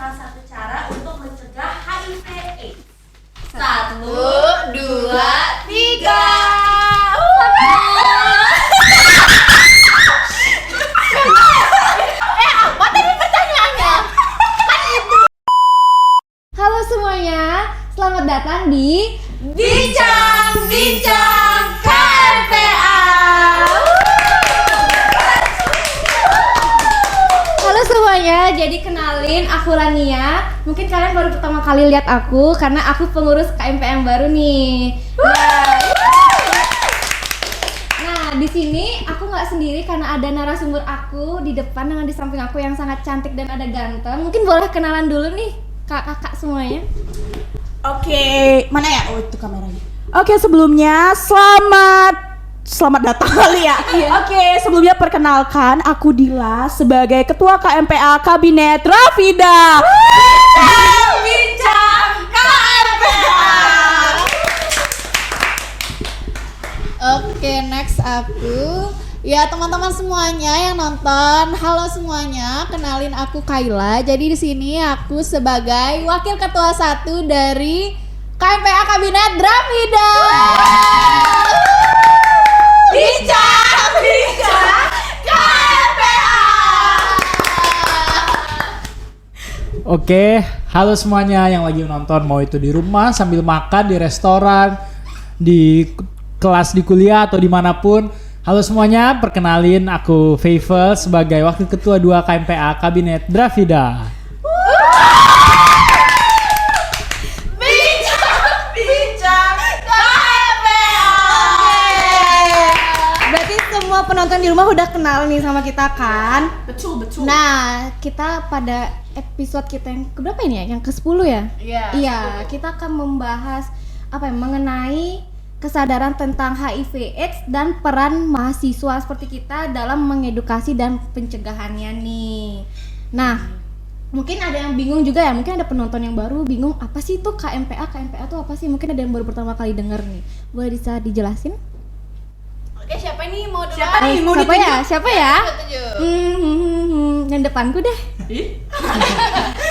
salah satu cara untuk mencegah HIV/AIDS. 1, 2, 3. Apa tadi pertanyaannya? Halo semuanya, selamat datang di Bincang-bincang KMPA. Halo semuanya, jadi kenalin aku Lania. Mungkin kalian baru pertama kali lihat aku karena aku pengurus KMPA yang baru nih. Nah, di sini aku nggak sendiri karena ada narasumber aku di depan dengan di samping aku yang sangat cantik dan ada ganteng. Mungkin boleh kenalan dulu nih kakak-kakak semuanya. Oke, mana ya? Oh, itu kameranya. Oke, sebelumnya selamat datang kali ya. Oke, sebelumnya perkenalkan aku Dila sebagai Ketua KMPA Kabinet Rafida. Bincang KMPA. Oke, next aku. Ya teman-teman semuanya yang nonton, halo semuanya, kenalin aku Kayla. Jadi di sini aku sebagai Wakil Ketua 1 dari KMPA Kabinet Dravida. Bincang KMPA. Oke, halo semuanya yang lagi nonton, mau itu di rumah, sambil makan, di restoran, di kelas, di kuliah, atau dimanapun. Halo semuanya, perkenalin aku Feivel sebagai Wakil Ketua 2 KMPA Kabinet Dravida. Bincang KMPA. Berarti semua penonton di rumah udah kenal nih sama kita kan? Betul. Nah, kita pada episode kita yang keberapa ini ya? Yang ke-10 ya? Iya, kita akan membahas mengenai kesadaran tentang HIV/AIDS dan peran mahasiswa seperti kita dalam mengedukasi dan pencegahannya nih. Nah, mungkin ada yang bingung juga ya, mungkin ada penonton yang baru bingung apa sih itu KMPA itu apa sih? Mungkin ada yang baru pertama kali denger nih. Boleh bisa dijelasin? Oke, siapa nih mau dulu? Siapa ya? Yang depanku deh.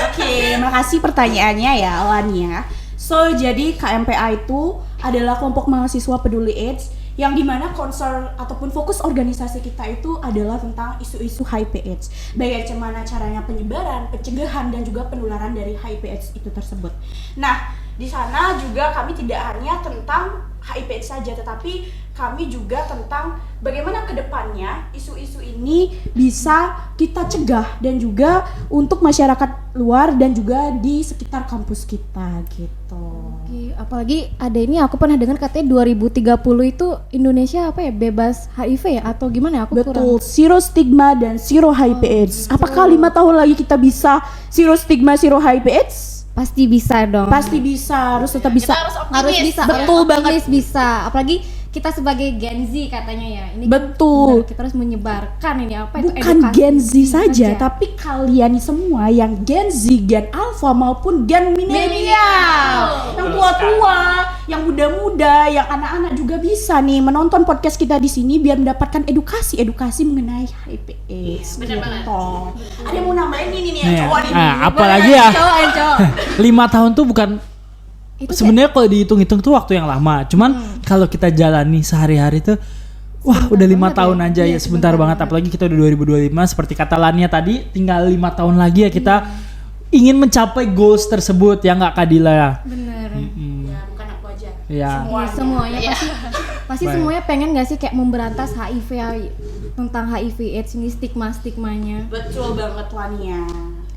Oke, makasih pertanyaannya ya, Lania. So, jadi KMPA itu adalah kelompok mahasiswa peduli AIDS yang dimana concern ataupun fokus organisasi kita itu adalah tentang isu-isu HIV/AIDS, baik bagaimana caranya penyebaran, pencegahan dan juga penularan dari HIV/AIDS itu tersebut. Nah, di sana juga kami tidak hanya tentang HIV/AIDS saja, tetapi kami juga tentang bagaimana kedepannya isu-isu ini bisa kita cegah dan juga untuk masyarakat luar dan juga di sekitar kampus kita gitu. Oke, apalagi ada ini aku pernah dengar katanya 2030 itu Indonesia bebas HIV ya atau gimana ya? Aku Betul, zero stigma dan zero HIV/AIDS. Apakah 5 tahun lagi kita bisa zero stigma, zero HIV/AIDS? Pasti bisa dong. Pasti bisa, harus tetap bisa. Harus bisa. Betul banget. Bisa. Apalagi kita sebagai Gen Z katanya ya. Ini Betul. Kan kita harus menyebarkan ini itu Bukan edukasi Gen Z saja, tapi kalian semua yang Gen Z, Gen Alpha maupun Gen Milenial, yang tua-tua, yang muda-muda, yang anak-anak juga bisa nih menonton podcast kita di sini biar mendapatkan edukasi mengenai HIV/AIDS. Bener banget. Ada yang mau nambahin ini nih yang Nih, cowok nih. apalagi ya, cowok. 5 tahun tuh bukan Itu sebenarnya kalau dihitung-hitung tuh waktu yang lama. Cuman kalau kita jalani sehari-hari tuh wah, udah 5 tahun aja ya, sebentar banget. Apalagi kita udah 2025 seperti kata Lania tadi, tinggal 5 tahun lagi ya kita ingin mencapai goals tersebut ya nggak Kadila ya? Bener. Ya, bukan aku aja. Ya. Semuanya pasti Baik. semuanya pengen gak sih kayak memberantas HIV tentang HIV/AIDS ini stigmanya. Betul banget Lania.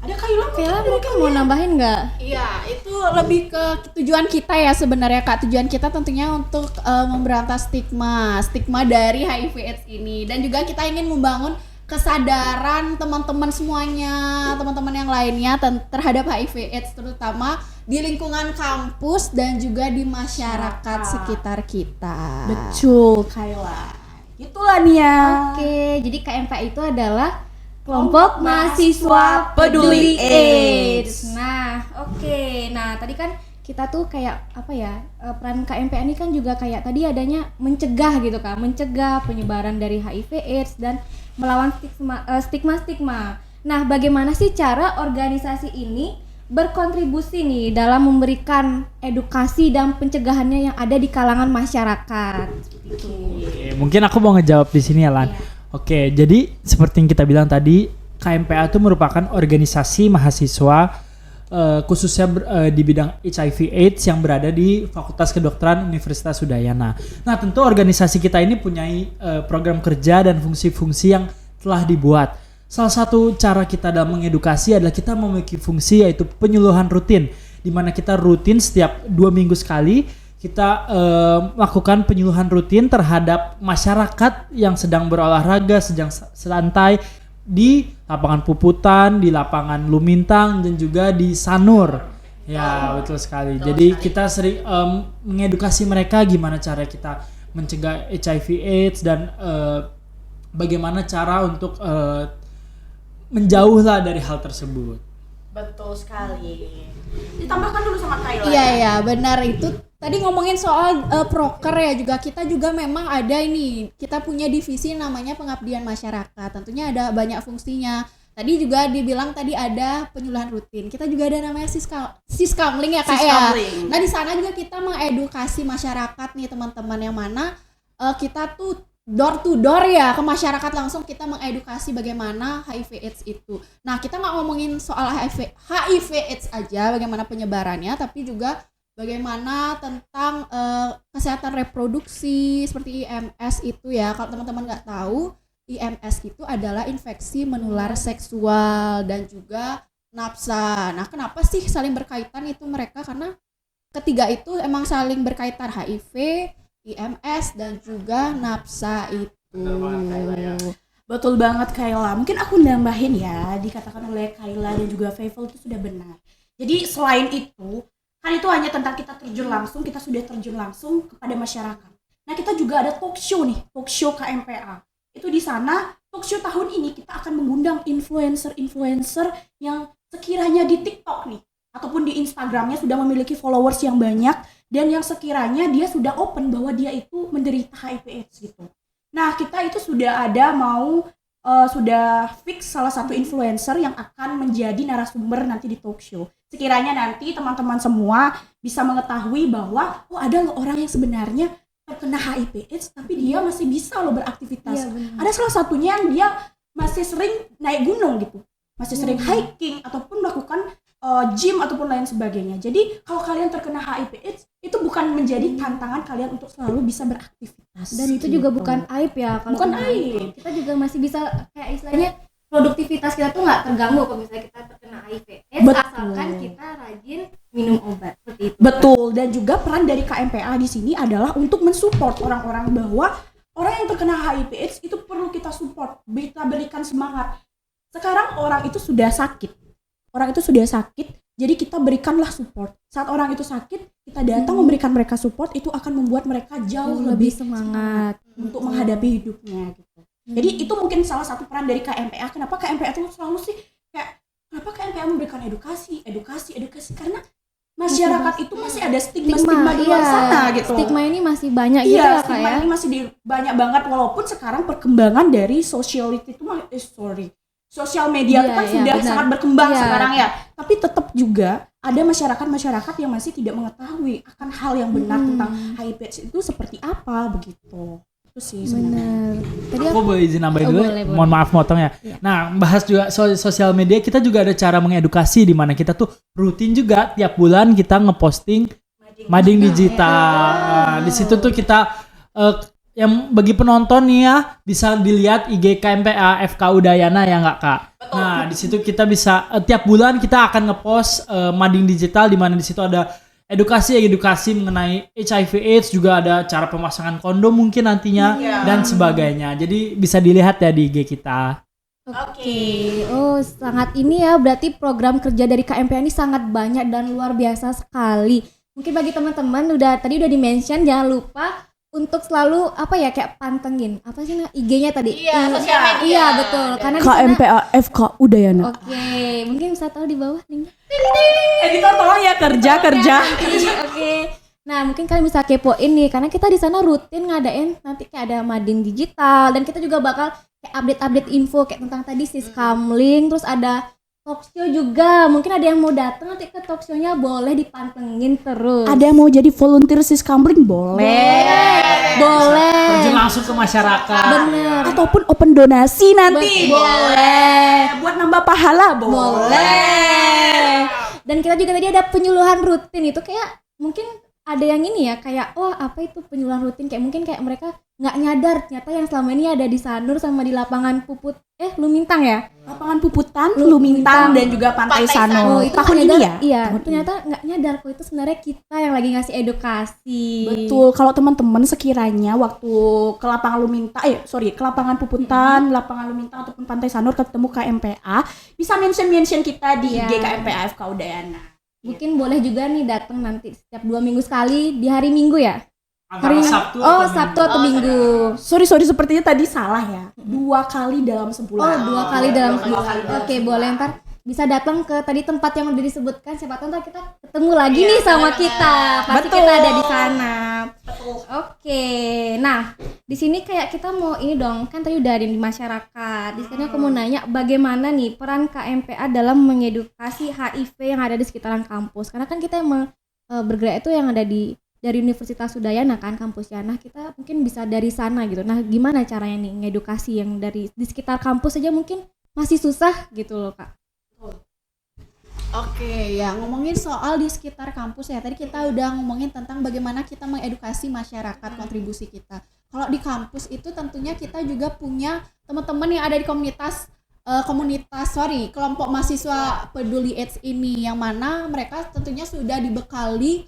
Ada Kayla Mungkin mau nambahin nggak? Iya, itu lebih ke tujuan kita ya sebenarnya Kak. Tujuan kita tentunya untuk memberantas stigma dari HIV/AIDS ini, dan juga kita ingin membangun kesadaran teman-teman semuanya, teman-teman yang lainnya terhadap HIV/AIDS, terutama di lingkungan kampus dan juga di masyarakat sekitar kita. Betul Kayla. Itulah Nia. Oke, jadi KMPA itu adalah Kelompok Mahasiswa Peduli AIDS. Nah, oke. Nah, tadi kan kita tuh kayak peran KMPA ini kan juga kayak tadi adanya mencegah gitu kan, mencegah penyebaran dari HIV/AIDS dan melawan stigma. Nah, bagaimana sih cara organisasi ini berkontribusi nih dalam memberikan edukasi dan pencegahannya yang ada di kalangan masyarakat? Oke, mungkin aku mau ngejawab di sini ya Lan. Oke, jadi seperti yang kita bilang tadi, KMPA itu merupakan organisasi mahasiswa khususnya di bidang HIV/AIDS yang berada di Fakultas Kedokteran Universitas Udayana. Nah, tentu organisasi kita ini punya program kerja dan fungsi-fungsi yang telah dibuat. Salah satu cara kita dalam mengedukasi adalah kita memiliki fungsi yaitu penyuluhan rutin, di mana kita rutin setiap 2 minggu sekali kita melakukan penyuluhan rutin terhadap masyarakat yang sedang berolahraga, sedang santai di lapangan Puputan, di lapangan Lumintang, dan juga di Sanur. Ya, betul sekali. Jadi kita sering mengedukasi mereka gimana cara kita mencegah HIV/AIDS dan bagaimana cara untuk menjauhlah dari hal tersebut. Betul sekali. Ditambahkan dulu sama Kayla. Iya, benar itu. Tadi ngomongin soal proker ya, juga kita juga memang ada ini, kita punya divisi namanya pengabdian masyarakat. Tentunya ada banyak fungsinya. Tadi juga dibilang tadi ada penyuluhan rutin. Kita juga ada namanya Siskamling ya Kak ya. Nah, di sana juga kita mengedukasi masyarakat nih teman-teman, yang mana kita tuh door to door ya ke masyarakat, langsung kita mengedukasi bagaimana HIV/AIDS itu. Nah, kita nggak ngomongin soal HIV/AIDS aja, bagaimana penyebarannya, tapi juga bagaimana tentang kesehatan reproduksi seperti IMS itu ya. Kalau teman-teman nggak tahu, IMS itu adalah infeksi menular seksual dan juga nafsa. Nah, kenapa sih saling berkaitan itu mereka? Karena ketiga itu emang saling berkaitan, HIV, IMS dan juga nafsa itu. Betul banget Kayla. Mungkin aku nambahin ya, dikatakan oleh Kayla dan juga Faithful itu sudah benar. Jadi selain itu, kan itu hanya tentang kita terjun langsung, kita sudah terjun langsung kepada masyarakat. Nah, kita juga ada talk show nih, talk show KMPA. Itu di sana, talk show tahun ini kita akan mengundang influencer-influencer yang sekiranya di TikTok nih, ataupun di Instagramnya sudah memiliki followers yang banyak, dan yang sekiranya dia sudah open bahwa dia itu menderita HIV/AIDS gitu. Nah, kita itu sudah ada sudah fix salah satu influencer yang akan menjadi narasumber nanti di talk show. Sekiranya nanti teman-teman semua bisa mengetahui bahwa ada loh orang yang sebenarnya terkena HIV/AIDS tapi dia masih bisa loh beraktivitas. Ada salah satunya yang dia masih sering naik gunung gitu, masih sering hiking ataupun melakukan gym ataupun lain sebagainya. Jadi kalau kalian terkena HIV/AIDS itu bukan menjadi tantangan kalian untuk selalu bisa beraktivitas. Dan itu juga bukan aib ya, kalau bukan aib. Kita juga masih bisa kayak istilahnya produktivitas kita tuh nggak terganggu kalau misalnya kita terkena HIV/AIDS, asalkan kita rajin minum obat seperti itu. Betul, dan juga peran dari KMPA di sini adalah untuk mensupport orang-orang bahwa orang yang terkena HIV/AIDS itu perlu kita support, kita berikan semangat. Sekarang orang itu sudah sakit. Jadi kita berikanlah support. Saat orang itu sakit, kita datang memberikan mereka support, itu akan membuat mereka jauh lebih semangat untuk menghadapi hidupnya gitu. Jadi itu mungkin salah satu peran dari KMPA. Kenapa KMPA itu selalu sih kayak kenapa KMPA memberikan edukasi karena masyarakat itu masih ada stigma di luar sana gitu. Stigma ini masih banyak gitu ya Kak ya. Stigma ini masih banyak banget, walaupun sekarang perkembangan dari social media itu kan sudah sangat berkembang sekarang ya. Tapi tetap juga ada masyarakat yang masih tidak mengetahui akan hal yang benar tentang HIV/AIDS itu seperti apa begitu. Itu sih sebenarnya. Tadi Aku boleh izin nambahin dulu, boleh. mohon maaf motong ya. Nah, bahas juga sosial media, kita juga ada cara mengedukasi di mana kita tuh rutin juga tiap bulan kita ngeposting mading digital. Di situ tuh kita yang bagi penonton nih ya bisa dilihat IG KMPA FK Udayana ya nggak Kak? Betul. Nah, di situ kita bisa tiap bulan kita akan ngepost mading digital, di mana di situ ada edukasi mengenai HIV/AIDS, juga ada cara pemasangan kondom mungkin nantinya dan sebagainya. Jadi bisa dilihat ya di IG kita. Oke. Oh, sangat ini ya, berarti program kerja dari KMPA ini sangat banyak dan luar biasa sekali. Mungkin bagi teman-teman tadi udah di-mention, jangan lupa untuk selalu kayak pantengin IG-nya tadi. Iya, sosial media. Iya, betul. Karena di KMPA FK Udayana. Oke, mungkin bisa tahu di bawah linknya. Editor tolong ya kerja. Oke. Nah, mungkin kalian bisa kepoin nih, karena kita di sana rutin ngadain nanti kayak ada mading digital, dan kita juga bakal kayak update info kayak tentang tadi Siskamling, terus ada talk show juga. Mungkin ada yang mau datang nanti ke talk show-nya, boleh dipantengin terus. Ada yang mau jadi volunteer Siskamling boleh. Terjun langsung ke masyarakat. Bener. Ataupun open donasi nanti. Boleh. Buat nambah pahala boleh. Dan kita juga tadi ada penyuluhan rutin, itu kayak mungkin ada yang ini ya, kayak apa itu penyuluhan rutin, kayak mungkin kayak mereka nggak nyadar ternyata yang selama ini ada di Sanur sama di lapangan Puput Lumintang ya, Lapangan Puputan, Lumintang dan juga Pantai Sanur. itu Tahun nggak ini nyadar, ya? iya, Tahun ini. ternyata nggak nyadar kok itu sebenarnya kita yang lagi ngasih edukasi. Betul, kalau teman-teman sekiranya waktu ke lapangan ke lapangan Puputan, lapangan Lumintang ataupun Pantai Sanur ketemu KMPA, bisa mention kita di Iya. IG KMPA FK Udayana. Mungkin boleh juga nih datang nanti setiap 2 minggu sekali di hari Minggu ya. Antara Sabtu atau Sabtu atau Minggu. Sorry, sepertinya tadi salah ya. 2 kali dalam sebulan. 2 kali dalam dua sebulan. kali dalam Oke, sebulan. boleh ntar bisa datang ke tadi tempat yang udah disebutkan, siapa tahu ntar kita ketemu lagi nih sama bener kita. Pasti Betul. kita ada di sana. Oke. Nah, di sini kayak kita mau ini dong, kan tadi udah ada di masyarakat. Di sini aku mau nanya bagaimana nih peran KMPA dalam mengedukasi HIV yang ada di sekitaran kampus. Karena kan kita emang bergerak itu yang ada dari Universitas Udayana kan, kampus Yana, kita mungkin bisa dari sana gitu. Nah, gimana caranya nih ngedukasi yang dari di sekitar kampus aja mungkin masih susah gitu loh, Kak. Oke, ya ngomongin soal di sekitar kampus ya. Tadi kita udah ngomongin tentang bagaimana kita mengedukasi masyarakat, kontribusi kita. Kalau di kampus itu tentunya kita juga punya teman-teman yang ada di kelompok mahasiswa peduli AIDS ini, yang mana mereka tentunya sudah dibekali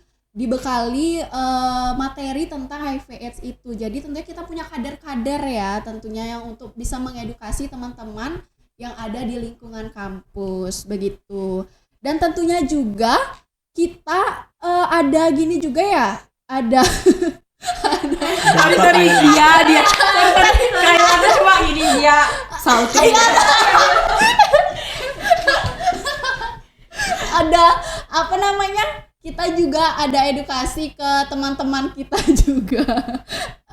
materi tentang HIV AIDS itu. Jadi tentunya kita punya kader-kader ya, tentunya yang untuk bisa mengedukasi teman-teman yang ada di lingkungan kampus begitu. Dan tentunya juga kita ada gini juga ya, ada Sorry, dia kayaknya cuma gini dia salting. ada apa namanya, kita juga ada edukasi ke teman-teman kita juga.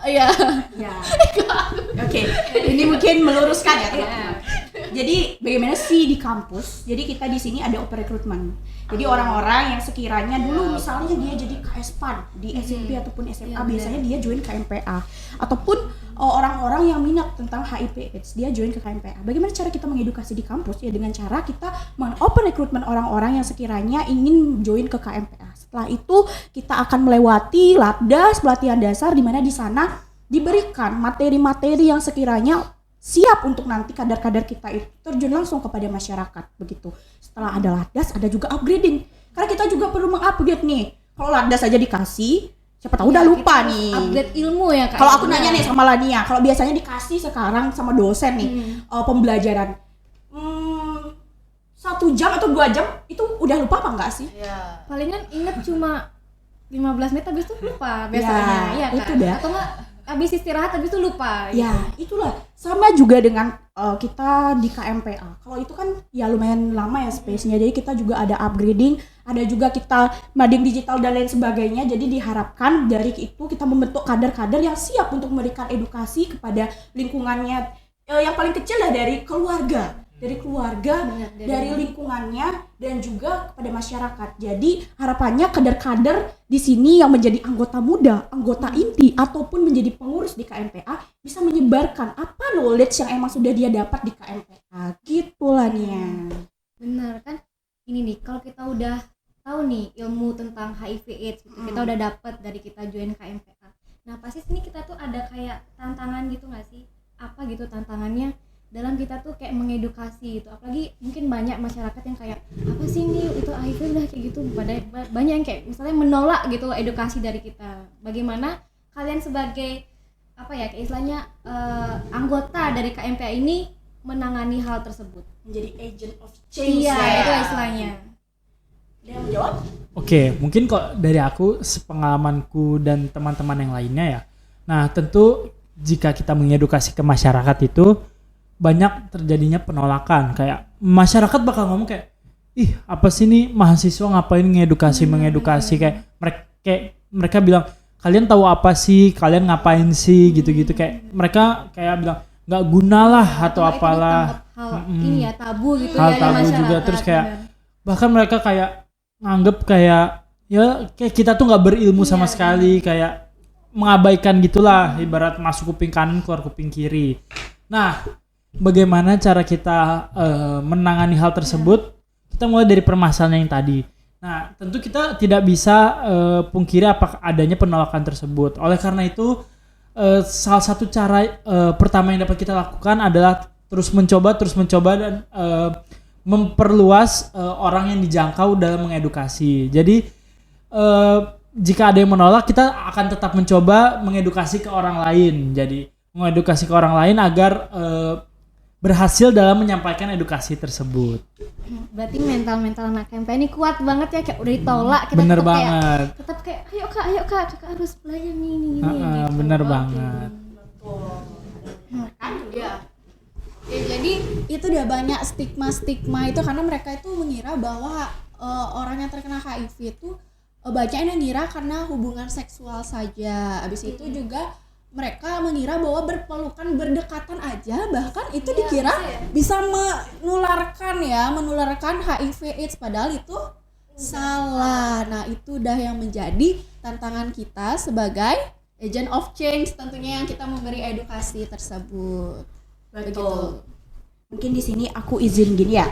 Ya. Oke, ini mungkin meluruskan ya teman-teman. Jadi bagaimana sih di kampus? Jadi kita di sini ada open recruitment. Jadi orang-orang yang sekiranya dulu misalnya dia jadi KSPAN di SMP ataupun SMA, biasanya dia join KMPA. Ataupun orang-orang yang minat tentang HIV/AIDS, dia join ke KMPA. Bagaimana cara kita mengedukasi di kampus? Ya dengan cara kita open recruitment orang-orang yang sekiranya ingin join ke KMPA. Setelah itu kita akan melewati labdas, pelatihan dasar, di mana di sana diberikan materi-materi yang sekiranya siap untuk nanti kader-kader kita itu terjun langsung kepada masyarakat begitu. Setelah ada labdas, ada juga upgrading. Karena kita juga perlu mengupgrade nih. Kalau labdas aja dikasih, siapa tahu udah lupa nih. Upgrade ilmu ya, Kak. Kalau aku nanya nih sama Lania, kalau biasanya dikasih sekarang sama dosen nih pembelajaran 1 jam atau 2 jam itu udah lupa apa enggak sih? Iya. Palingan inget cuma 15 menit habis itu lupa biasanya. Iya, itu Kak. dah. Atau enggak habis istirahat habis itu lupa. Ya, itulah. Sama juga dengan kita di KMPA. Kalau itu kan ya lumayan lama ya space-nya. Jadi kita juga ada upgrading, ada juga kita mading digital dan lain sebagainya. Jadi diharapkan dari itu kita membentuk kader-kader yang siap untuk memberikan edukasi kepada lingkungannya. Yang paling kecil lah dari keluarga. Dari dari lingkungannya dan juga kepada masyarakat. Jadi harapannya kader-kader di sini yang menjadi anggota muda, anggota inti ataupun menjadi pengurus di KMPA bisa menyebarkan apa knowledge yang emang sudah dia dapat di KMPA. Gitulah Nia. Benar kan? Ini nih, kalau kita udah tahu nih ilmu tentang HIV/AIDS gitu, kita udah dapat dari kita join KMPA. Nah, pasti sini kita tuh ada kayak tantangan gitu nggak sih? Apa gitu tantangannya dalam kita tuh kayak mengedukasi gitu, apalagi mungkin banyak masyarakat yang kayak apa sih nih itu HIV udah kayak gitu, banyak yang kayak misalnya menolak gitu loh edukasi dari kita. Bagaimana kalian sebagai apa ya kayak istilahnya anggota dari KMPA ini menangani hal tersebut? Menjadi agent of change. Iya, ya. itu istilahnya. Ada yang menjawab? Oke, mungkin kok dari aku sepengalamanku dan teman-teman yang lainnya ya. Nah, tentu jika kita mengedukasi ke masyarakat itu banyak terjadinya penolakan, kayak masyarakat bakal ngomong kayak ih apa sih nih mahasiswa ngapain mengedukasi kayak mereka kayak mereka bilang kalian tahu apa sih, kalian ngapain sih gitu-gitu, kayak mereka kayak bilang nggak guna lah atau Itu apalah. dianggap hal ini ya tabu gitu Hal ya di tabu masyarakat. juga, terus kayak Benar. bahkan mereka kayak nganggep kayak ya kayak kita tuh nggak berilmu sama sekali, kayak mengabaikan gitulah, ibarat masuk kuping kanan keluar kuping kiri. Nah, bagaimana cara kita menangani hal tersebut? Kita mulai dari permasalahan yang tadi. Nah, tentu kita tidak bisa pungkiri apakah adanya penolakan tersebut. Oleh karena itu, salah satu cara pertama yang dapat kita lakukan adalah terus mencoba dan memperluas orang yang dijangkau dalam mengedukasi. Jadi, jika ada yang menolak, kita akan tetap mencoba mengedukasi ke orang lain. Jadi, mengedukasi ke orang lain agar berhasil dalam menyampaikan edukasi tersebut. Berarti mental anak KMPA ini kuat banget ya, kayak udah ditolak kita Bener tetap banget. tetap kayak ayo kak kakak harus belajar nih ini gitu. Bener banget. Kan ya. Ya jadi itu udah banyak stigma itu karena mereka itu mengira bahwa orang yang terkena HIV itu banyak yang mengira karena hubungan seksual saja. Habis itu juga mereka mengira bahwa berpelukan berdekatan aja bahkan itu dikira bisa menularkan HIV AIDS, padahal itu salah. Nah, itu udah yang menjadi tantangan kita sebagai agent of change tentunya, yang kita memberi edukasi tersebut. Begitu. Mungkin di sini aku izin gini ya,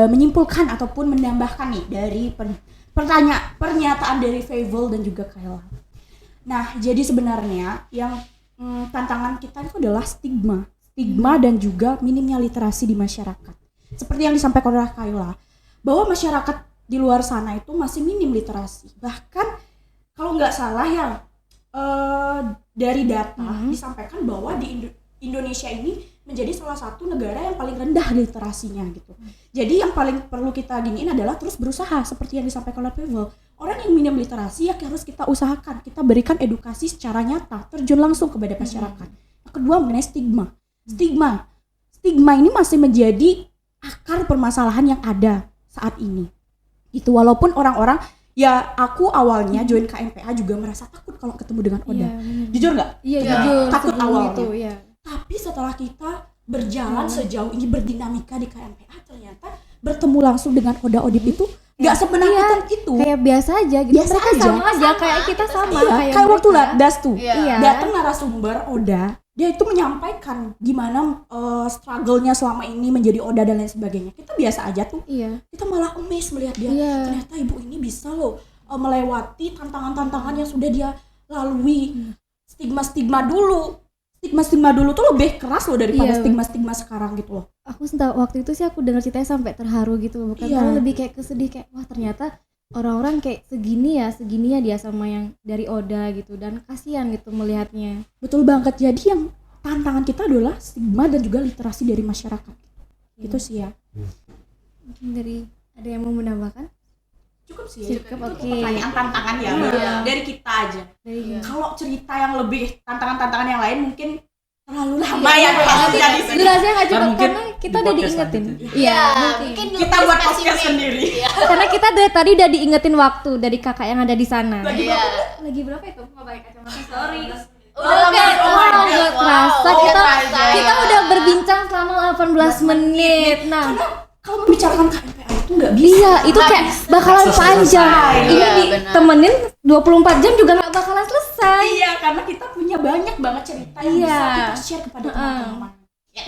menyimpulkan ataupun menambahkan nih dari pernyataan dari Fable dan juga Kayla. Nah, jadi sebenarnya yang tantangan kita itu adalah stigma dan juga minimnya literasi di masyarakat. Seperti yang disampaikan oleh Kayla, bahwa masyarakat di luar sana itu masih minim literasi. Bahkan kalau nggak salah ya dari data disampaikan bahwa di Indonesia ini menjadi salah satu negara yang paling rendah literasinya gitu. Jadi yang paling perlu kita giniin adalah terus berusaha seperti yang disampaikan oleh Fable. Orang yang minim literasi ya harus kita usahakan, kita berikan edukasi secara nyata, terjun langsung kepada masyarakat. Yang kedua mengenai stigma. Stigma ini masih menjadi akar permasalahan yang ada saat ini. Itu walaupun orang-orang, ya aku awalnya join KMPA juga merasa takut kalau ketemu dengan Oda. Jujur nggak? Iya, jujur. Takut sebelum awalnya. itu, ya. Tapi setelah kita berjalan sejauh ini berdinamika di KMPA, ternyata bertemu langsung dengan Oda Odip itu nggak semenakutkan itu. Kayak biasa aja gitu. Biasa Mereka aja. sama aja kayak kita sama. Iya, kayak waktu mereka. Das tuh, Iya. datang narasumber Oda, dia itu menyampaikan gimana struggle-nya selama ini menjadi Oda dan lain sebagainya. Kita biasa aja tuh, Iya. kita malah amazed melihat dia. Iya. Ternyata ibu ini bisa loh melewati tantangan-tantangan yang sudah dia lalui. Stigma-stigma dulu tuh lebih keras loh daripada Iya. stigma-stigma sekarang gitu loh. Aku waktu itu sih aku dengar ceritanya sampai terharu gitu, bukan Iya. karena lebih kayak kesedih, kayak wah ternyata orang-orang kayak segini ya dia sama yang dari Oda gitu, dan kasihan gitu melihatnya. Betul banget. Jadi yang tantangan kita adalah stigma dan juga literasi dari masyarakat. Itu sih ya. Mungkin dari ada yang mau menambahkan? Cukup sih. Cukup, oke. Pertanyaan tantangan ya. Iya. Dari kita aja. Dari Kalau cerita yang lebih tantangan-tantangan yang lain mungkin terlalu lama ya bahasnya di sini. durasinya nggak cukup mungkin karena kita di udah podcast diingetin. selanjutnya. Iya, mungkin Kita lebih buat podcast spesifik. sendiri. Iya. karena kita dari tadi udah diingetin waktu dari kakak yang ada di sana. Lagi Iya. Lagi berapa itu? Nggak pakai kacamata. Sorry. Udah Oke, lama. nggak kerasa Wow, kita kerasa. kita udah berbincang selama 18 menit. Nah, Kalau membicarakan KMPA itu nggak bisa. iya, itu kayak bakalan Selesai. panjang. Ini Iya, ditemenin 24 jam juga nggak bakalan selesai. Iya, karena kita punya banyak banget cerita yang Iya. bisa kita share kepada teman-teman.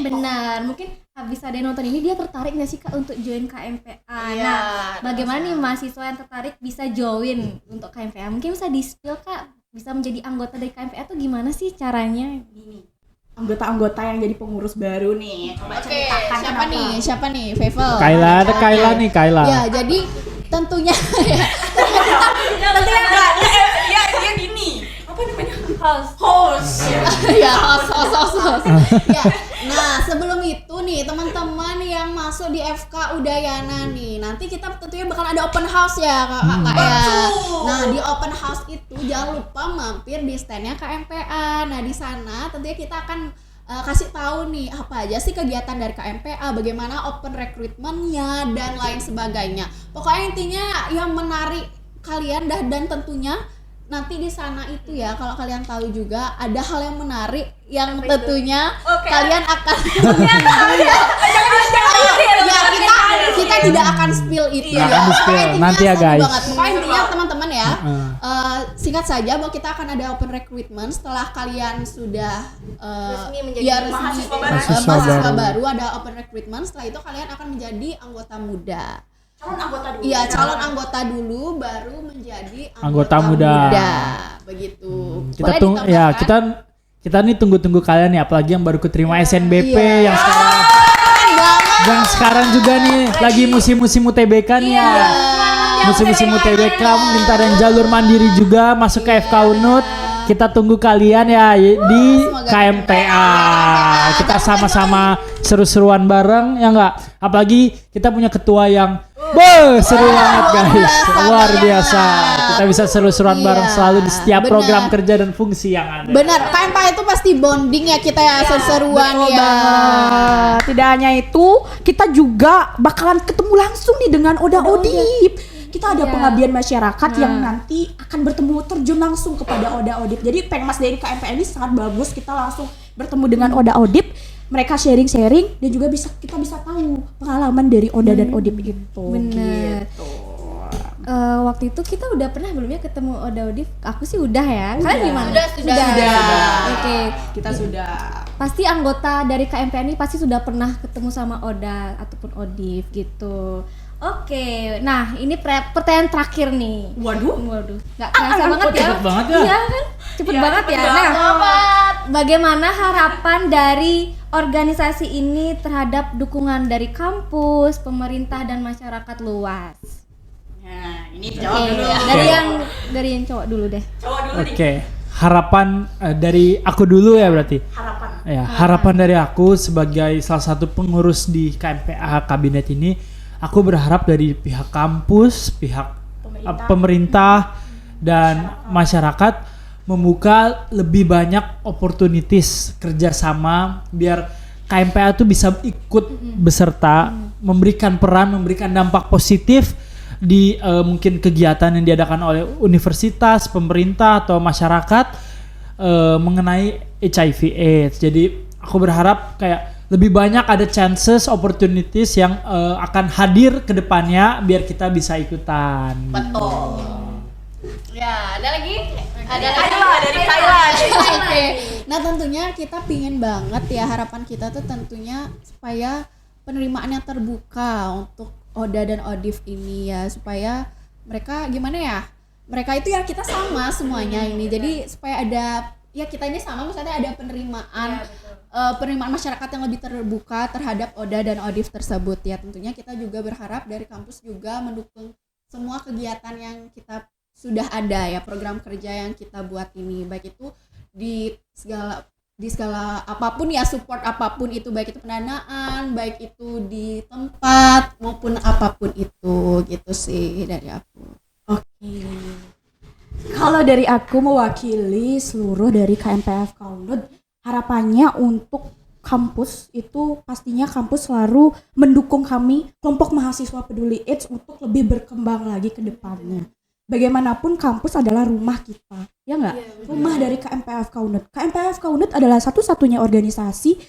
Benar, mungkin habis ada yang nonton ini dia tertarik nggak sih Kak untuk join KMPA? Iya, Nah, bagaimana nih mahasiswa yang tertarik bisa join untuk KMPA? Mungkin bisa di-spill Kak, bisa menjadi anggota dari KMPA tuh gimana sih caranya? Ini anggota-anggota yang jadi pengurus baru nih. Coba Oke, ceritakan Siapa nih? Fable. Kayla. Ya, jadi tentunya Dia gini. Apa namanya? Host. ya host. Ya. Nah, sebelum itu nih teman-teman yang masuk di FK Udayana nih, nanti kita tentunya bakal ada open house ya Kak ya. Betul. Nah, di open house itu jangan lupa mampir di standnya KMPA. Nah, di sana tentunya kita akan kasih tahu nih apa aja sih kegiatan dari KMPA, bagaimana open recruitment-nya dan lain sebagainya. Pokoknya intinya yang menarik kalian dan tentunya nanti di sana itu ya, kalau kalian tahu juga ada hal yang menarik yang tentunya kalian akan kita tidak akan spill itu Nggak ya. akan di-spill. Pokoknya Nanti ya, seru guys. banget. Pokoknya intinya teman-teman ya, singkat saja bahwa kita akan ada open recruitment setelah kalian sudah Resmi menjadi mahasiswa baru, ada open recruitment. Setelah itu kalian akan menjadi anggota muda. Calon anggota dulu. Iya, calon anggota dulu baru menjadi Anggota muda. Begitu. Kita Boleh tunggu ya, ditambahkan? kita nih tunggu nih, apalagi yang baru keterima SNBP Iya. yang sekarang juga nih lagi musim-musim UTBK nih ya. Musim-musim UTBK minta dan jalur mandiri juga masuk ke FK Unut. Kita tunggu kalian ya di semoga KMPA. Kita sama-sama seru-seruan bareng ya enggak? Apalagi kita punya ketua yang seru banget guys. Luar biasa. Kita bisa seru-seruan bareng selalu di setiap benar. program kerja dan fungsi yang ada. Benar, KMPA itu pasti bonding ya kita ya, seru-seruan Betul ya. banget. Tidak hanya itu, kita juga bakalan ketemu langsung nih dengan Oda Odip. Kita ada pengabdian masyarakat yang nanti akan bertemu terjun langsung kepada Oda Odip. Jadi Pengmas dari KMPA ini sangat bagus, kita langsung bertemu dengan Oda Odip. Mereka sharing-sharing dan juga kita bisa tahu pengalaman dari Oda dan Odip itu. Bener. Waktu itu kita udah pernah belum ya ketemu Oda Odip? Aku sih udah ya. Kalian gimana? Sudah. Oke. Kita sudah. Pasti anggota dari KMPA ini pasti sudah pernah ketemu sama Oda ataupun Odip gitu. Oke, nah ini pertanyaan terakhir nih. Waduh. Nggak kerasa banget ya? Cepet banget ya? Iya kan? Cepet banget ya. Nah, bagaimana harapan dari organisasi ini terhadap dukungan dari kampus, pemerintah dan masyarakat luas? Nah, ini Oke, jawab dulu. dari yang cowok dulu deh. Oke, harapan dari aku dulu ya berarti. Harapan dari aku sebagai salah satu pengurus di KMPA kabinet ini, aku berharap dari pihak kampus, pihak pemerintah dan masyarakat membuka lebih banyak opportunities kerjasama biar KMPA tuh bisa ikut beserta, memberikan peran, memberikan dampak positif di mungkin kegiatan yang diadakan oleh universitas, pemerintah atau masyarakat mengenai HIV/AIDS. Jadi aku berharap kayak lebih banyak ada chances, opportunities yang akan hadir ke depannya biar kita bisa ikutan. Betul. Ya, ada lagi? Ada dari Thailand. Oke. Nah, tentunya kita pingin banget ya, harapan kita tuh tentunya supaya penerimaan yang terbuka untuk Oda dan Odif ini ya, supaya mereka gimana ya? Mereka itu ya kita sama semuanya ini. Jadi supaya ada ya kita ini sama, misalnya ada penerimaan penerimaan masyarakat yang lebih terbuka terhadap Oda dan Odif tersebut ya. Tentunya kita juga berharap dari kampus juga mendukung semua kegiatan yang kita sudah ada ya, program kerja yang kita buat ini, baik itu di segala apapun ya, support apapun itu, baik itu pendanaan, baik itu di tempat maupun apapun itu, gitu sih dari aku. Oke. Kalau dari aku mewakili seluruh dari KMPA FK Unut, harapannya untuk kampus itu pastinya kampus selalu mendukung kami kelompok mahasiswa peduli AIDS untuk lebih berkembang lagi ke depannya. Bagaimanapun kampus adalah rumah kita, ya nggak? Rumah dari KMPA FK Unut. KMPA FK Unut adalah satu-satunya organisasi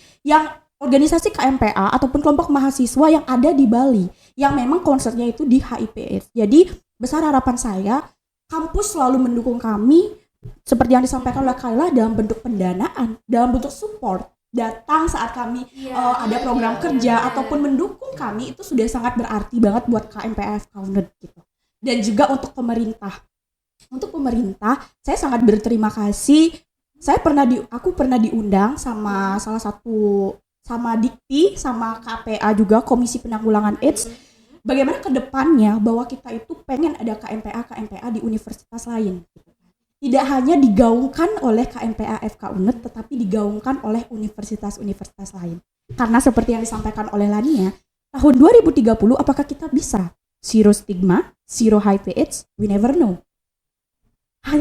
KMPA ataupun kelompok mahasiswa yang ada di Bali, yang memang concernnya itu di HIV/AIDS. Jadi besar harapan saya, kampus selalu mendukung kami seperti yang disampaikan oleh Kayla dalam bentuk pendanaan, dalam bentuk support, datang saat kami ada program kerja ataupun mendukung kami, itu sudah sangat berarti banget buat KMPA FK Unut gitu. Dan juga untuk pemerintah. Untuk pemerintah, saya sangat berterima kasih. Aku pernah diundang sama salah satu, sama Dikti, sama KPA juga, Komisi Penanggulangan AIDS. Bagaimana ke depannya bahwa kita itu pengen ada KMPA di universitas lain. Tidak hanya digaungkan oleh KMPA FK Unut, tetapi digaungkan oleh universitas-universitas lain. Karena seperti yang disampaikan oleh Lania, tahun 2030 apakah kita bisa zero stigma, zero HIV/AIDS? We never know.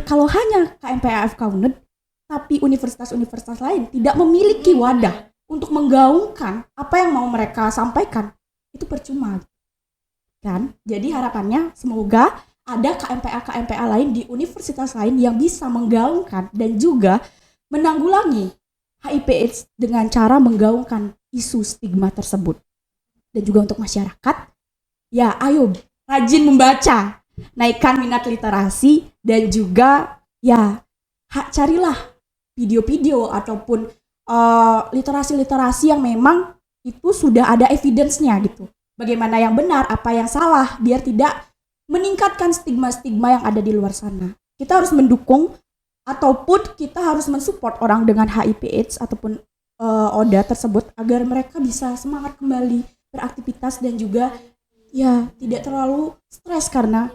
Kalau hanya KMPA FK Unut, tapi universitas-universitas lain tidak memiliki wadah untuk menggaungkan apa yang mau mereka sampaikan, itu percuma. Kan? Jadi harapannya semoga ada KMPA lain di universitas lain yang bisa menggaungkan dan juga menanggulangi HIV/AIDS dengan cara menggaungkan isu stigma tersebut. Dan juga untuk masyarakat, ya ayo rajin membaca, naikkan minat literasi, dan juga ya carilah video-video ataupun literasi-literasi yang memang itu sudah ada evidence-nya gitu. Bagaimana yang benar, apa yang salah, biar tidak meningkatkan stigma-stigma yang ada di luar sana. Kita harus mendukung ataupun kita harus mensupport orang dengan HIV/AIDS ataupun ODA tersebut agar mereka bisa semangat kembali beraktivitas dan juga ya tidak terlalu stres karena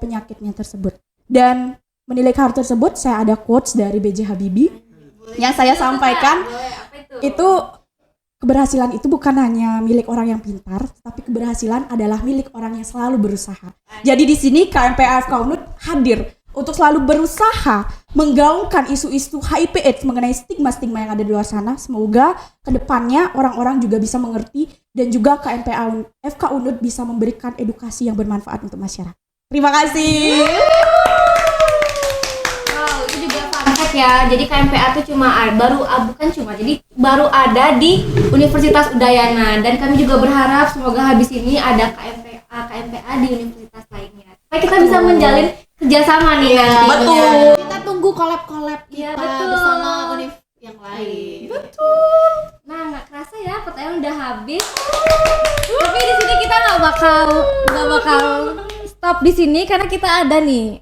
penyakitnya tersebut. Dan menilai hal tersebut saya ada quotes dari B.J. Habibie yang saya sampaikan. Itu keberhasilan itu bukan hanya milik orang yang pintar, tapi keberhasilan adalah milik orang yang selalu berusaha. Jadi di sini KMPA FK Unut hadir untuk selalu berusaha menggaungkan isu-isu HIV/AIDS mengenai stigma-stigma yang ada di luar sana. Semoga kedepannya orang-orang juga bisa mengerti dan juga KMPA FK Unut bisa memberikan edukasi yang bermanfaat untuk masyarakat. Terima kasih. Wow, itu juga fun fact ya. Jadi KMPA itu baru ada di Universitas Udayana, dan kami juga berharap semoga habis ini ada KMPA di universitas lainnya. Supaya kita bisa menjalin kerjasama nih nanti. Betul. Kita tunggu collab Iya, kita betul. bersama univ yang lain. Betul. Nah, nggak kerasa ya pertanyaan udah habis. Tapi di sini kita nggak bakal stop di sini karena kita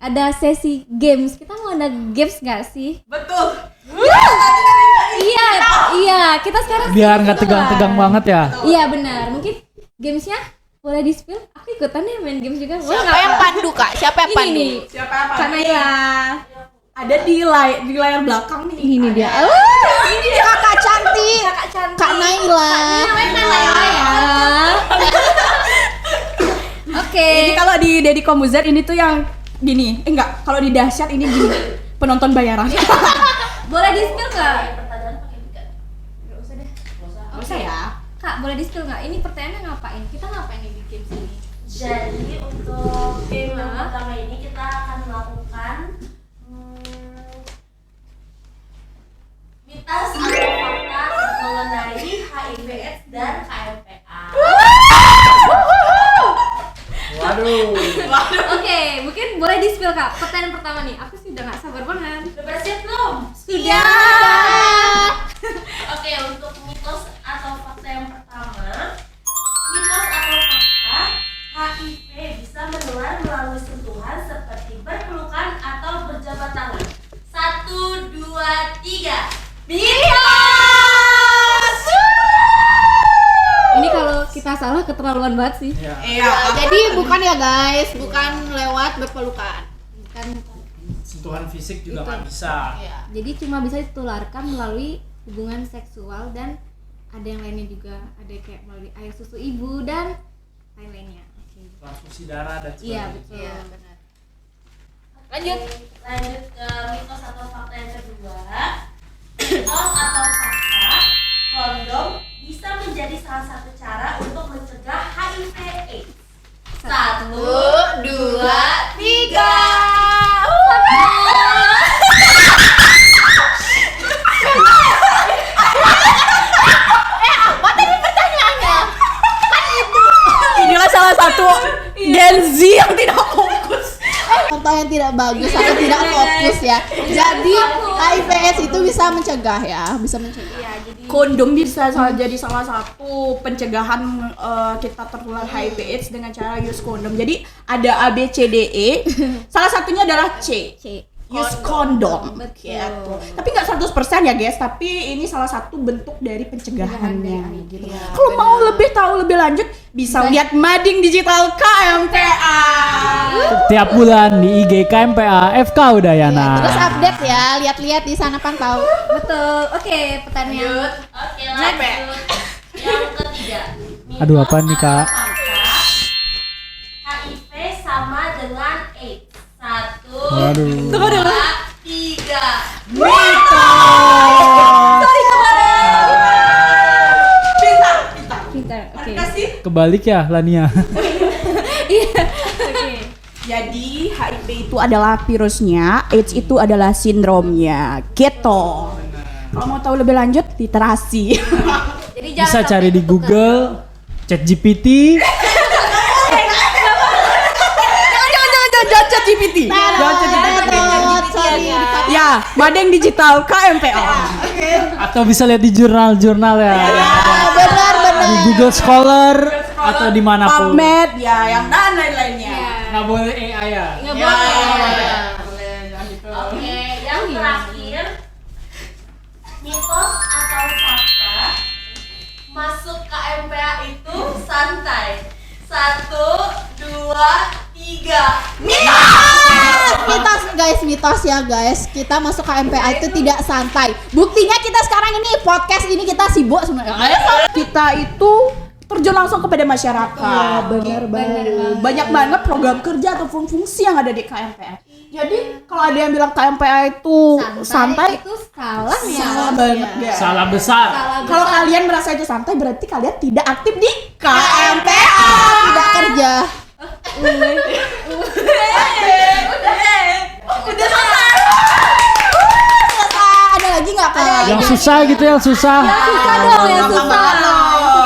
ada sesi games. Kita mau ada games nggak sih? Betul. Iya, kita sekarang Biar nggak tegang-tegang banget ya. Iya benar. Mungkin gamesnya boleh di spill. Aku ikutan ya main games juga. Siapa yang pandu, Kak? Siapa yang pandu? Ini nih. Siapa apa? Kak Naila. Ada di layar belakang nih. Ini dia. Ini dia kakak cantik. Kak Naila. Oke. Ini kalau di Deddy Komuzer ini tuh yang gini. Enggak, kalau di Dahsyat ini gini. Penonton bayaran. Boleh di spill nggak? Gak usah ya. Kak, boleh di spill nggak? Ini pertanyaannya ngapain? Kita ngapain nih di games ini? Jadi untuk game yang pertama ini kita akan melakukan mitos atau fakta mengenai HIV/AIDS dan KMPA. Waduh. Oke, mungkin boleh di spill Kak. Pertanyaan pertama nih, aku sih udah nggak sabar banget. Udah bersiap belum? Sudah. Oke, untuk mitos atau fakta yang pertama, mitos atau fakta HIV bisa menular melalui sentuhan seperti berpelukan atau berjabat tangan. 1, 2, 3. Mitos! Ini kalau kita salah keterlaluan banget sih. Iya. Jadi bukan ya guys, bukan lewat berpelukan. Bukan. Sentuhan fisik juga nggak bisa. Iya. Jadi cuma bisa ditularkan melalui hubungan seksual, dan ada yang lainnya juga, ada kayak melalui air susu ibu dan lain-lainnya. Oke. Transfusi darah dan Iya, sebagainya. betul. Iya, benar. Lanjut ke mitos atau fakta yang kedua. Mitos atau fakta, kondom bisa menjadi salah satu cara untuk mencegah HIV/AIDS. 1, 2, 3. Inilah salah satu Gen Z yang tidak fokus. Contoh yang tidak bagus atau tidak fokus ya. Jadi HIV/AIDS itu bisa mencegah ya, bisa mencegah. Kondom bisa jadi salah satu pencegahan kita tertular HIV/AIDS dengan cara use kondom. Jadi ada A, B, C, D, E. Salah satunya adalah C. Use kondom. Gitu. Tapi nggak 100% ya guys, tapi ini salah satu bentuk dari pencegahannya gitu. Kalau mau lebih tahu lebih lanjut bisa lihat Mading Digital KMPA. Tiap bulan di IG KMPA FK Udayana. Terus update ya, lihat-lihat di sana pantau. Betul. Oke, pertanyaan. Oke, lanjut. Yang ketiga. Aduh, apa nih, Kak? HIV sama dengan AIDS. 1, Waduh. 2, 3. Pintar. Oke. Kebalik ya, Lania. Iya. Oke. Jadi HIV itu adalah virusnya, AIDS itu adalah sindromnya. Gitu. Kalau mau tahu lebih lanjut, literasi. Jadi Bisa cari di Google, ChatGPT. Jangan ChatGPT. Ya, Madeng Digital KMPO. Atau bisa lihat di jurnal-jurnal ya. Benar. Di Google Scholar atau dimanapun. PubMed, ya, yang dan lain-lainnya. Nggak boleh AI ya. nggak boleh. Oke, yang terakhir, mitos atau fakta masuk KMPA itu santai. 1, 2, 3. Mitos ya guys. Kita masuk ke MPA itu tidak santai. Buktinya kita sekarang ini podcast ini kita sibuk sebenarnya. Kita itu terjun langsung kepada masyarakat. Benar banget. Banyak banget program kerja ataupun fungsi yang ada di KMPA. Jadi kalau ada yang bilang KMPA itu santai, itu salah ya. salah banget ya. Salah besar. Kalau kalian merasa itu santai, berarti kalian tidak aktif di KMPA. Tidak kerja. Ada lagi nggak kak? Yang susah gitu, yang susah. Susah dong, yang susah.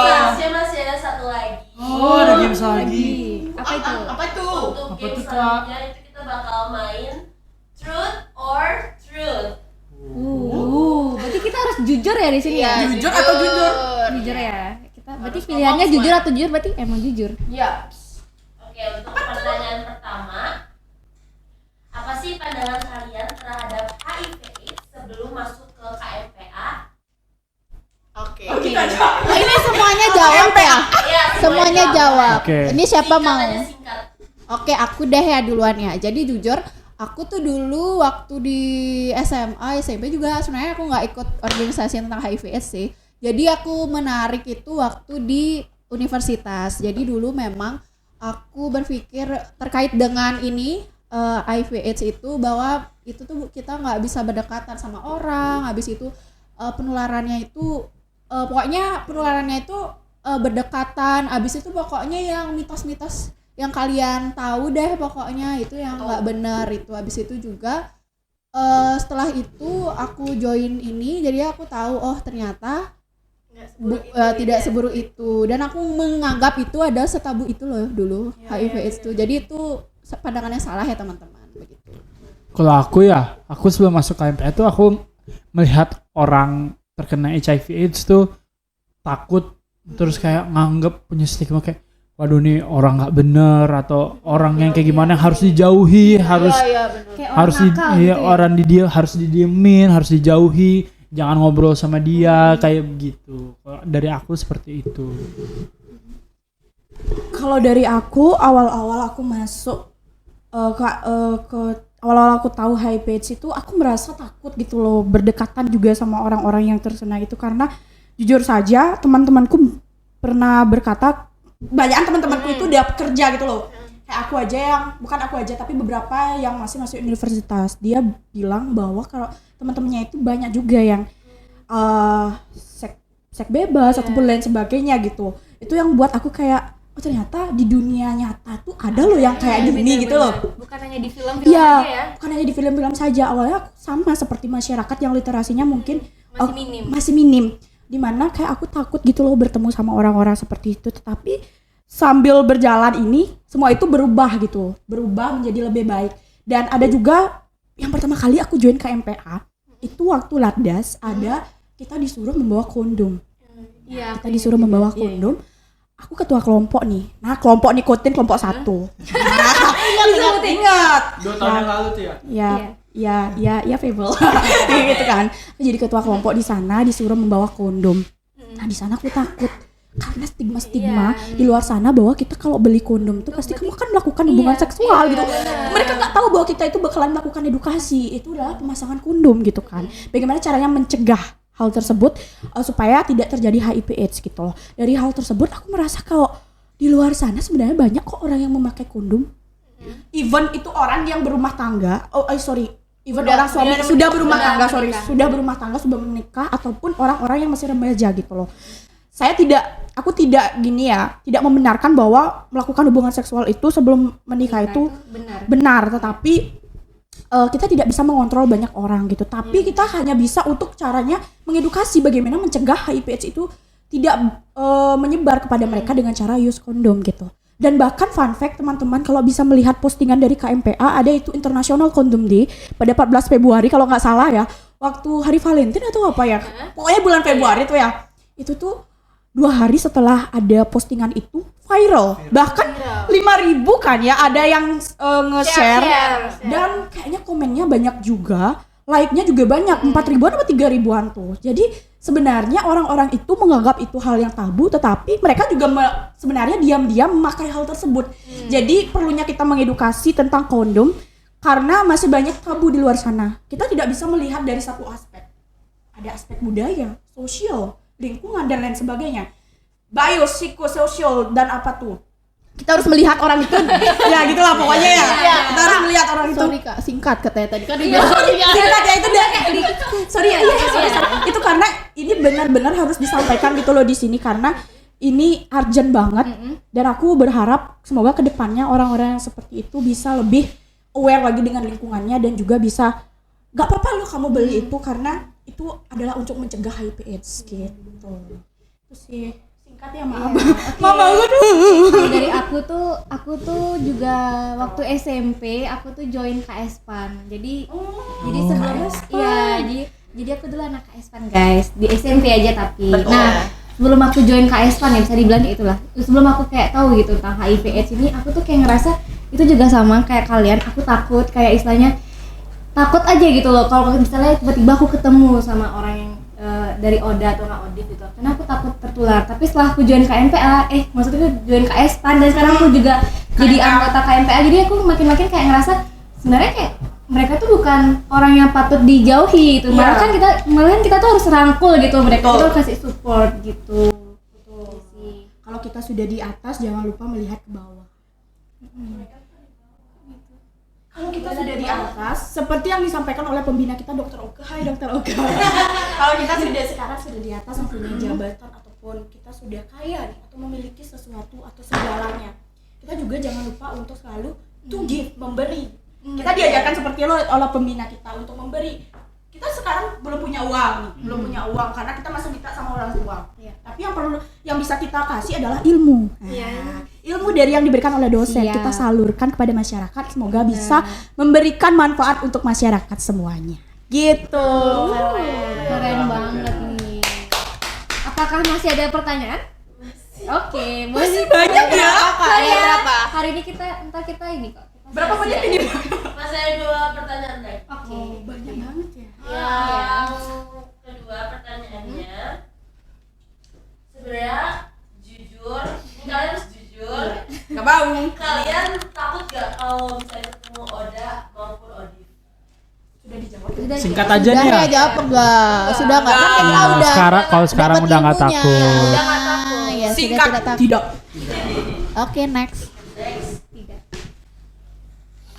Gamesnya masih ada satu lagi. Oh, ada games lagi. Apa itu? Untuk game tuh, Kak? selanjutnya itu kita bakal main Truth or Truth. Berarti kita harus jujur ya di sini ya. Jujur atau jujur? Jujur ya. Kita berarti pilihannya jujur atau jujur, berarti emang jujur. Ya. Oke, untuk pertanyaan pertama, apa sih pandangan kalian terhadap HIV/AIDS sebelum masuk ke KMPA? Oke. Oh, ini semuanya jawab ya? Iya, Semuanya jawab. Oke. Ini siapa Singkat mau? aja, singkat. Oke, aku deh ya duluan ya. Jadi jujur, aku tuh dulu waktu di SMA, SMP juga sebenarnya aku nggak ikut organisasi tentang HIV/AIDS sih. Jadi aku menarik itu waktu di universitas. Jadi dulu memang aku berpikir terkait dengan ini HIV/AIDS itu bahwa itu tuh kita nggak bisa berdekatan sama orang. Habis itu penularannya itu pokoknya penularannya itu berdekatan. Habis itu pokoknya yang mitos-mitos yang kalian tahu deh pokoknya itu yang nggak benar itu. Habis itu juga setelah itu aku join ini, jadi aku tahu oh ternyata tidak seburuk itu, dan aku menganggap itu ada setabu itu loh dulu HIV/AIDS itu. Jadi itu pandangannya salah ya teman-teman begitu. Kalau aku ya, aku sebelum masuk KMPA itu aku melihat orang terkena HIV/AIDS tuh takut, terus kayak nganggep punya stigma kayak waduh nih orang nggak bener atau orang yang kayak gimana yang harus dijauhi, harus harus harus didiemin, harus dijauhi, jangan ngobrol sama dia kayak begitu. Kalau dari aku seperti itu. Kalau dari aku awal-awal aku masuk ke awal-awal aku tahu HIV/AIDS itu aku merasa takut gitu loh, berdekatan juga sama orang-orang yang terkena itu, karena jujur saja teman-temanku pernah berkata, banyak teman-temanku itu udah kerja gitu loh. Kayak aku aja yang, bukan aku aja tapi beberapa yang masih masuk universitas, dia bilang bahwa kalau teman-temannya itu banyak juga yang seks bebas ataupun lain sebagainya gitu. Itu yang buat aku kayak oh ternyata di dunia nyata tuh ada loh yang kayak gini gitu loh. Bukan hanya di film-film Iya, aja ya. bukan hanya di film-film saja. Awalnya aku sama seperti masyarakat yang literasinya mungkin Masih minim. Dimana kayak aku takut gitu loh bertemu sama orang-orang seperti itu. Tetapi sambil berjalan ini semua itu berubah gitu, berubah menjadi lebih baik. Dan ada juga yang pertama kali aku join KMPA itu waktu Latdas ada kita disuruh membawa kondom. Iya. Kita disuruh membawa kondom. Aku ketua kelompok nih. Nah, kelompok nikotin kelompok 1. Ingat. 2 tahun yang lalu tuh ya. Ya Fable. Gitu kan. Aku jadi ketua kelompok di sana disuruh membawa kondom. Nah, di sana aku takut karena stigma di luar sana bahwa kita kalau beli kondom tuh pasti kamu akan melakukan hubungan seksual gitu. Mereka nggak tahu bahwa kita itu bakalan melakukan edukasi. Itu adalah pemasangan kondom gitu kan. Bagaimana caranya mencegah hal tersebut supaya tidak terjadi HIV/AIDS gitu loh. Dari hal tersebut aku merasa kalau di luar sana sebenarnya banyak kok orang yang memakai kondom. Even itu orang yang berumah tangga. Even orang suami sudah berumah tangga, sudah berumah tangga, sudah menikah ataupun orang-orang yang masih remaja gitu loh. aku tidak gini ya, tidak membenarkan bahwa melakukan hubungan seksual itu sebelum menikah itu benar, tetapi kita tidak bisa mengontrol banyak orang gitu. Tapi kita hanya bisa untuk caranya mengedukasi bagaimana mencegah HIV/AIDS itu tidak menyebar kepada mereka dengan cara use kondom gitu. Dan bahkan fun fact teman-teman, kalau bisa melihat postingan dari KMPA, ada itu International Condom Day pada 14 Februari kalau nggak salah ya, waktu hari Valentine atau apa ya, pokoknya bulan Februari tuh ya. Itu tuh 2 hari setelah ada postingan itu viral. Bahkan 5.000 kan ya, ada yang nge-share dan kayaknya komennya banyak juga, like-nya juga banyak, 4.000-an atau 3.000-an tuh. Jadi sebenarnya orang-orang itu menganggap itu hal yang tabu, tetapi mereka juga sebenarnya diam-diam memakai hal tersebut. Jadi perlunya kita mengedukasi tentang kondom karena masih banyak tabu di luar sana. Kita tidak bisa melihat dari satu aspek. Ada aspek budaya, sosial, lingkungan dan lain sebagainya. Biopsikososial dan apa tuh? Kita harus melihat orang itu. Ya gitulah pokoknya ya. Kita harus melihat orang itu. Sorry Kak, singkat katanya tadi kan Singkat ya itu udah sorry. Itu karena ini benar-benar harus disampaikan gitu loh di sini karena ini urgent banget. Dan aku berharap semoga kedepannya orang-orang yang seperti itu bisa lebih aware lagi dengan lingkungannya dan juga bisa gak apa-apa loh kamu beli itu karena itu adalah untuk mencegah HIV/AIDS gitu. Terus sih singkat ya, maaf. Maaf banget. Kalau dari aku tuh juga waktu SMP aku tuh join KS-PAN. Jadi sebelum jadi aku dulu anak KS-PAN guys, di SMP aja tapi. Nah, sebelum aku join KS-PAN ya bisa dibilang itulah. Sebelum aku kayak tahu gitu tentang HIV/AIDS ini, aku tuh kayak ngerasa itu juga sama kayak kalian, aku takut kayak istilahnya takut aja gitu loh kalau misalnya tiba-tiba aku ketemu sama orang yang dari ODA atau nggak ODIF gitu, karena aku takut tertular. Tapi setelah aku join KMPA, maksudnya join KS-PAN dan sekarang aku juga jadi anggota KMPA, jadi aku makin-makin kayak ngerasa sebenarnya kayak mereka tuh bukan orang yang patut dijauhi gitu, malahan kita tuh harus rangkul gitu mereka, tuh kasih support gitu. Kalau kita sudah di atas jangan lupa melihat ke bawah. Kalau kita sudah di atas, seperti yang disampaikan oleh pembina kita Dr. Oka, hai Dr. Oka. Kalau kita sekarang sudah di atas mempunyai jabatan ataupun kita sudah kaya nih, atau memiliki sesuatu atau segalanya, kita juga jangan lupa untuk selalu to give, memberi. Kita diajarkan seperti oleh pembina kita untuk memberi. Kita sekarang belum punya uang karena kita masih minta sama orang tua. Tapi yang bisa kita kasih adalah ilmu. Ilmu dari yang diberikan oleh dosen kita salurkan kepada masyarakat, semoga bisa memberikan manfaat untuk masyarakat semuanya. Gitu. Keren banget nih. Apakah masih ada pertanyaan? Oke, masih banyak ya. Berapa? Hari ini kita ini kok. Berapa menit ini? Masih ada 2 pertanyaan deh. Oke. Banyak banget ya. Yang kedua pertanyaannya, sebenarnya jujur, ini kalian harus jujur. Gak mau. Kalian takut gak kalau misalnya ketemu Oda maupun Odif? Sudah dijawab. Singkat aja Sudah nih ya. ya, jawab enggak? Sudah enggak? Kan kita udah Kalau sekarang dapat udah nggak ilmunya. takut. Udah nggak takut. Ya, sudah Singkat tidak takut. tidak. Oke, next. Next.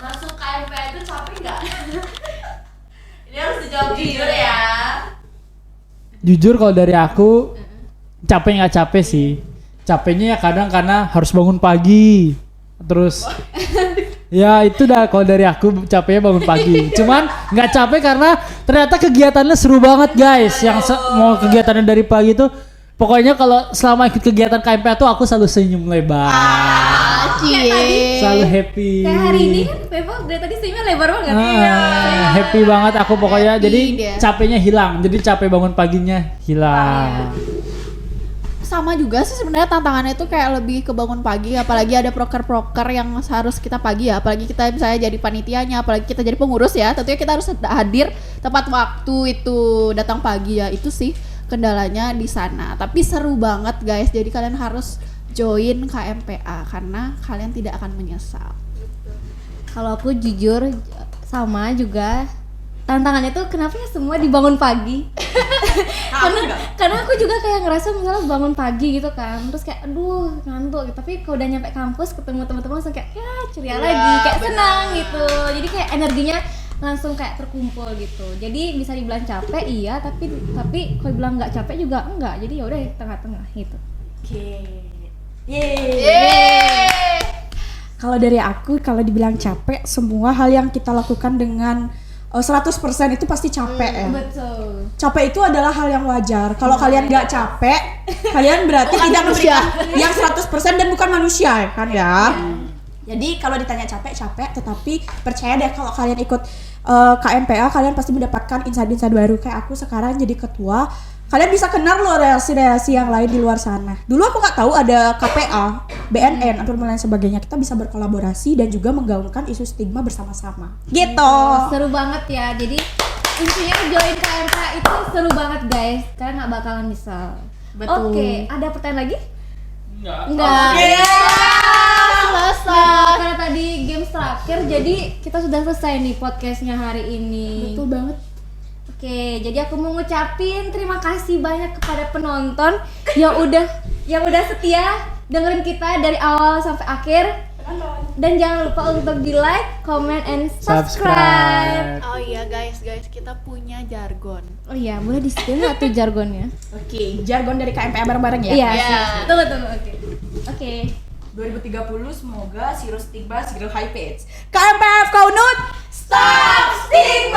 Masuk KMPA itu capek nggak? Ini harus dijawab jujur ya. Jujur kalau dari aku capek nggak capek sih. Capeknya ya kadang karena harus bangun pagi. Terus ya itu dah kalau dari aku capeknya bangun pagi. Cuman nggak capek karena ternyata kegiatannya seru banget guys. Yang mau kegiatannya dari pagi itu pokoknya kalau selama ikut kegiatan KMPA tuh aku selalu senyum lebar. Selalu happy. Kayak hari ini kan Pepo dari tadi senyumnya lebar banget. Happy banget aku pokoknya. Happy Jadi dia. capeknya hilang. Jadi capek bangun paginya hilang. Sama juga sih sebenarnya tantangannya itu kayak lebih ke bangun pagi, apalagi ada proker-proker yang harus kita pagi ya, apalagi kita misalnya jadi panitianya, apalagi kita jadi pengurus ya, tentunya kita harus hadir tepat waktu itu, datang pagi ya, itu sih kendalanya di sana. Tapi seru banget guys, jadi kalian harus join KMPA karena kalian tidak akan menyesal. Kalau aku jujur sama juga tantangannya tuh kenapa ya semua dibangun pagi. karena aku juga kayak ngerasa misalnya bangun pagi gitu kan, terus kayak aduh ngantuk gitu. Tapi kalau udah nyampe kampus ketemu teman-teman langsung kayak ya ceria lagi, kayak senang gitu. Jadi kayak energinya langsung kayak terkumpul gitu. Jadi bisa dibilang capek iya, tapi kalau dibilang nggak capek juga enggak. Jadi ya udah di tengah-tengah gitu. Oke. Yeay. Kalau dari aku, kalau dibilang capek, semua hal yang kita lakukan dengan 100% itu pasti capek ya. Betul. Capek itu adalah hal yang wajar. Kalau kalian nggak capek, kalian berarti tidak memberikan yang 100% dan bukan manusia kan ya. Jadi kalau ditanya capek, tetapi percaya deh kalau kalian ikut KMPA, kalian pasti mendapatkan insight-insight baru. Kayak aku sekarang jadi ketua, kalian bisa kenal loh relasi-relasi yang lain di luar sana. Dulu aku nggak tahu ada KPA, BNN, atau lain sebagainya. Kita bisa berkolaborasi dan juga menggaungkan isu stigma bersama-sama. Gitu. Seru banget ya. Jadi intinya join KMPA itu seru banget guys. Kalian nggak bakalan bisa. Betul. Oke, ada pertanyaan lagi? Enggak. Selesai. Karena tadi games terakhir, jadi kita sudah selesai nih podcastnya hari ini. Betul banget. Oke, jadi aku mau ngucapin terima kasih banyak kepada penonton yang udah setia dengerin kita dari awal sampai akhir. Dan jangan lupa untuk di like, comment, and subscribe. Oh iya guys, kita punya jargon. Oh iya, boleh di-spill nggak tuh jargonnya? Oke, jargon dari KMPA bareng-bareng ya. Iya. Iya. Tunggu. Oke. 2030 semoga zero stigma, zero high pitch. KMPF Kaunut, stop stigma!